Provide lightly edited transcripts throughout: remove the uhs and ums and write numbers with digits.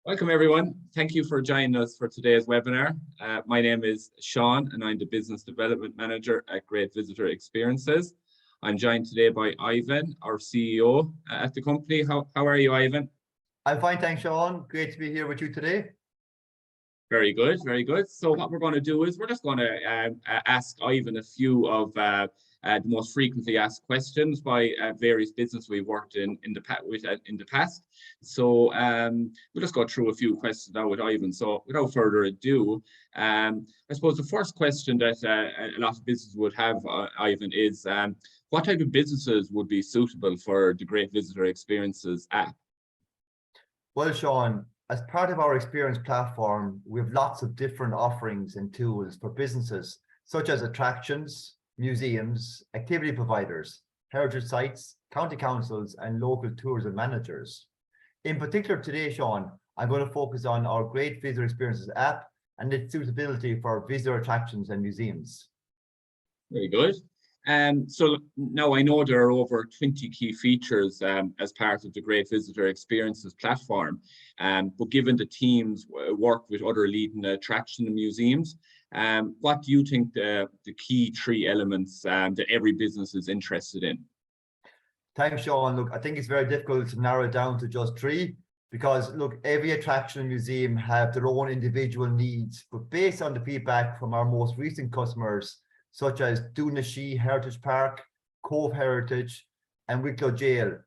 Welcome, everyone. Thank you for joining us for today's webinar. My name is Sean, and I'm the Business Development Manager at Great Visitor Experiences. I'm joined today by Ivan, our CEO at the company. How are you, Ivan? I'm fine, thanks, Sean. Great to be here with you today. Very good, very good. So what we're going to do is we're just going to ask Ivan a few of the most frequently asked questions by various businesses we've worked in the past. So we'll just go through a few questions now with Ivan. So without further ado, I suppose the first question that a lot of businesses would have, Ivan, is what type of businesses would be suitable for the Great Visitor Experiences app? Well, Sean, as part of our experience platform, we have lots of different offerings and tools for businesses, such as attractions, museums, activity providers, heritage sites, county councils, and local tourism managers. In particular today, Sean, I'm going to focus on our Great Visitor Experiences app and its suitability for visitor attractions and museums. Very good. So now I know there are over 20 key features as part of the Great Visitor Experiences platform, but given the teams work with other leading attraction and museums, what do you think the key three elements that every business is interested in? Thanks, Sean. Look, I think it's very difficult to narrow it down to just three because, look, every attraction and museum have their own individual needs, but based on the feedback from our most recent customers, such as Doonashee Heritage Park, Cove Heritage, and Wicklow Jail.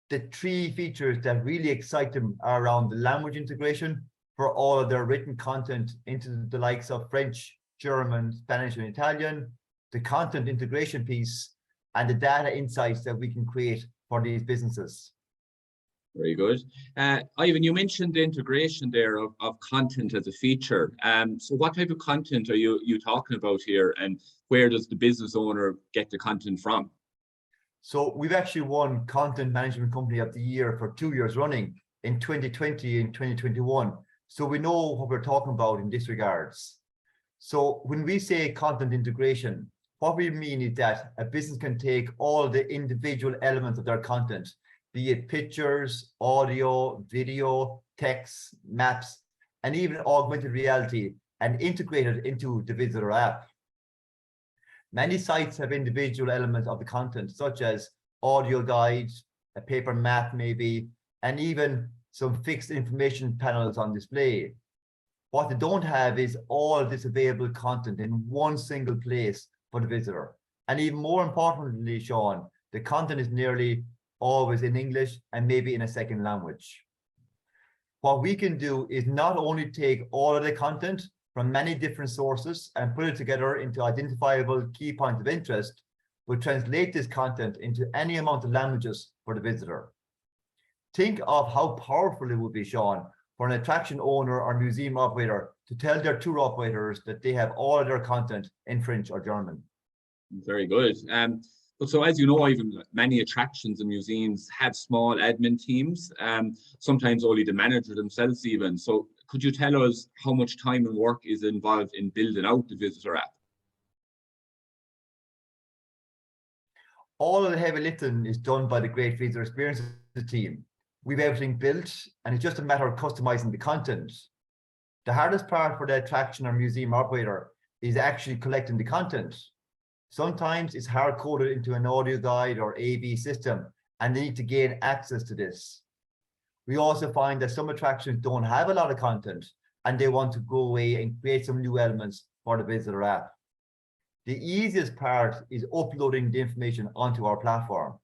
The three features that really excite them are around the language integration for all of their written content into the likes of French, German, Spanish, and Italian, the content integration piece, and the data insights that we can create for these businesses. Very good. Ivan, you mentioned the integration there of content as a feature. So what type of content are you talking about here, and where does the business owner get the content from? So we've actually won Content Management Company of the Year for 2 years running in 2020 and 2021. So we know what we're talking about in this regards. So when we say content integration, what we mean is that a business can take all the individual elements of their content, be it pictures, audio, video, text, maps, and even augmented reality, and integrate it into the visitor app. Many sites have individual elements of the content, such as audio guides, a paper map maybe, and even some fixed information panels on display. What they don't have is all this available content in one single place for the visitor. And even more importantly, Sean, the content is nearly always in English and maybe in a second language. What we can do is not only take all of the content from many different sources and put it together into identifiable key points of interest, but translate this content into any amount of languages for the visitor. Think of how powerful it would be, Sean, for an attraction owner or museum operator to tell their tour operators that they have all of their content in French or German. Very good. But so as you know, even many attractions and museums have small admin teams, sometimes only the manager themselves even. So could you tell us how much time and work is involved in building out the visitor app? All of the heavy lifting is done by the Great Visitor Experiences team. We've everything built, and it's just a matter of customizing the content. The hardest part for the attraction or museum operator is actually collecting the content. Sometimes it's hard-coded into an audio guide or AV system, and they need to gain access to this. We also find that some attractions don't have a lot of content, and they want to go away and create some new elements for the visitor app. The easiest part is uploading the information onto our platform.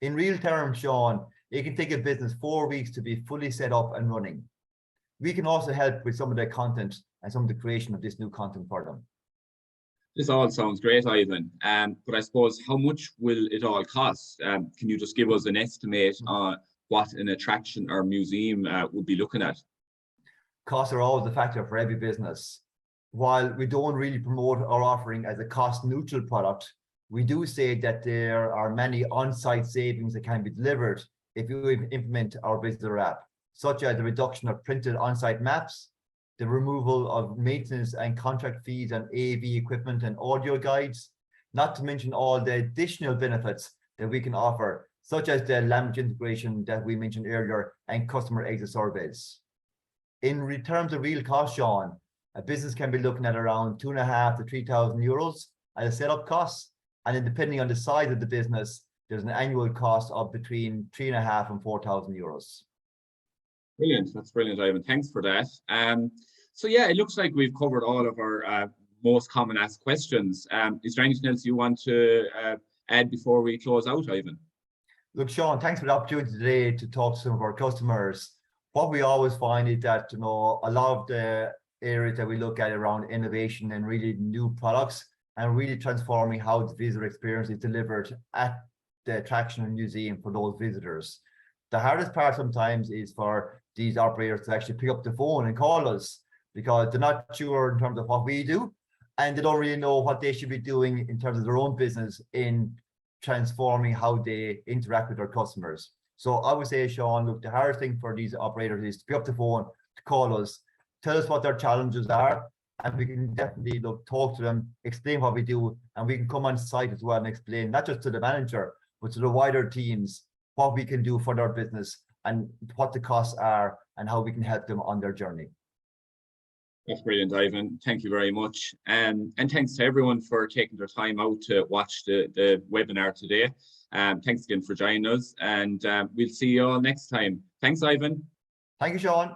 In real terms, Sean, it can take a business 4 weeks to be fully set up and running. We can also help with some of the content and some of the creation of this new content for them. This all sounds great, Ivan. But I suppose, how much will it all cost? Can you just give us an estimate on what an attraction or museum would be looking at? Costs are always a factor for every business. While we don't really promote our offering as a cost-neutral product, we do say that there are many on-site savings that can be delivered if you implement our visitor app, such as the reduction of printed on-site maps, the removal of maintenance and contract fees on AV equipment and audio guides, not to mention all the additional benefits that we can offer, such as the language integration that we mentioned earlier and customer exit surveys. in terms of real cost, Sean, a business can be looking at around 2,500 to 3,000 euros as a setup cost. And then depending on the size of the business, there's an annual cost of between 3,500 and 4,000 euros. Brilliant. That's brilliant, Ivan. Thanks for that. So yeah, it looks like we've covered all of our most common asked questions. Is there anything else you want to add before we close out, Ivan? Look, Sean, thanks for the opportunity today to talk to some of our customers. What we always find is that, a lot of the areas that we look at around innovation and really new products and really transforming how the visitor experience is delivered at the attraction and museum for those visitors. The hardest part sometimes is for these operators to actually pick up the phone and call us because they're not sure in terms of what we do, and they don't really know what they should be doing in terms of their own business in transforming how they interact with their customers. So I would say, Sean, look, the hardest thing for these operators is to pick up the phone, to call us, tell us what their challenges are, and we can definitely talk to them, explain what we do, and we can come on site as well and explain not just to the manager, but to the wider teams what we can do for their business and what the costs are and how we can help them on their journey. That's brilliant, Ivan. Thank you very much. And thanks to everyone for taking their time out to watch the webinar today. Thanks again for joining us, and we'll see you all next time. Thanks, Ivan. Thank you, Sean.